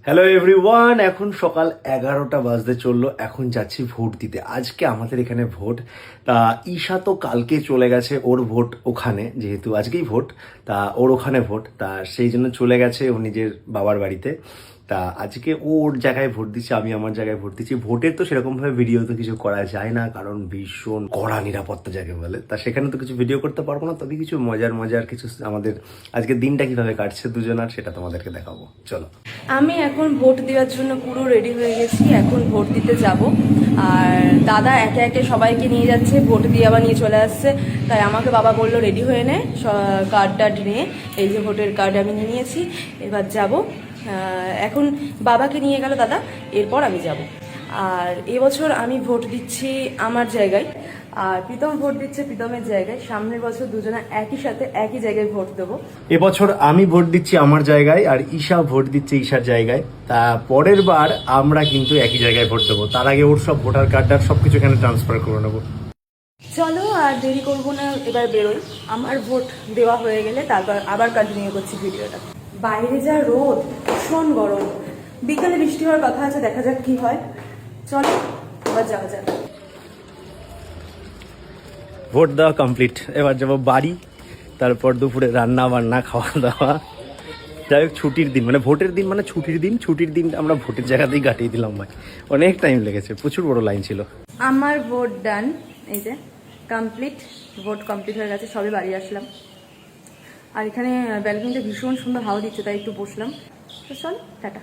Hello everyone, এখন সকাল 11টা বাজতে চললো। এখন যাচ্ছি ভোট দিতে। আজকে আমাদের এখানে ভোট। তা ঈশা তো কালকে চলে গেছে, ওর ভোট ওখানে, যেহেতু আজকেই ভোট, তা ওর ওখানে ভোট, তা সেই জন্য চলে গেছে ও নিজের বাবার বাড়িতে। তা আজকে ও ওর জায়গায় ভোট দিচ্ছে, আমি আমার জায়গায় ভোট দিচ্ছি। ভোটের তো সেরকমভাবে ভিডিও তো কিছু করা যায় না, কারণ ভীষণ কড়া নিরাপত্তা যাকে বলে, তা সেখানে তো কিছু ভিডিও করতে পারবো না। তবে কিছু মজার মজার কিছু আমাদের আজকের দিনটা কিভাবে কাটছে দুজনার, সেটা তোমাদেরকে দেখাবো। চলো। আমি এখন ভোট দেওয়ার জন্য পুরো রেডি হয়ে গেছি, এখন ভোট দিতে যাব। আর দাদা একে একে সবাইকে নিয়ে যাচ্ছে, ভোট দিয়ে আবার নিয়ে চলে আসছে। তাই আমাকে বাবা বললো রেডি হয়ে নে, কার্ডটা নিয়ে। এই যে ভোটের কার্ড আমি নিয়ে নিয়েছি, এবার যাব। এখন বাবাকে নিয়ে গেল দাদা, এরপর আমি যাব। আর এবছর আমি ভোট দিচ্ছি আমার জায়গায়, আর প্রীতম ভোট দিচ্ছে প্রীতমের জায়গায়। সামনের বছর দুজনে একই সাথে একই জায়গায় ভোট দেবো। এবছর আমি ভোট দিচ্ছি আমার জায়গায়, আর ঈশা ভোট দিচ্ছে ঈশার জায়গায়। তা পরের বার আমরা কিন্তু একই জায়গায় ভোট দেবো। তার আগে ওর সব ভোটার কার্ডটার সব কিছু এখানে ট্রান্সফার করে নেবো। চলো আর দেরি করবো না, এবার বেরোই। আমার ভোট দেওয়া হয়ে গেলে তারপর আবার কন্টিনিউ করছি ভিডিওটা। বাইরে যা রোদ, ভীষণ গরম। বিকালে বৃষ্টি হওয়ার কথা আছে, দেখা যাক কি হয়। চলো এবার যাওয়া যাক। ভোট দেওয়া কমপ্লিট, এবার যাবো বাড়ি। তারপর দুপুরে রান্না বান্না, খাওয়া দাওয়া। যাই হোক, ছুটির দিন মানে ভোটের দিন, মানে ছুটির দিন আমরা ভোটের জায়গাতেই কাটিয়ে দিলাম ভাই। অনেক টাইম লেগেছে, প্রচুর বড় লাইন ছিল। আমার ভোট ডান, এই যে কমপ্লিট। ভোট কমপ্লিট হয়ে গেছে, সবে বাড়ি আসলাম। আর এখানে ব্যালকনিতে ভীষণ সুন্দর হাওয়া দিচ্ছে, তাই একটু বসলাম। তো চল টাটা।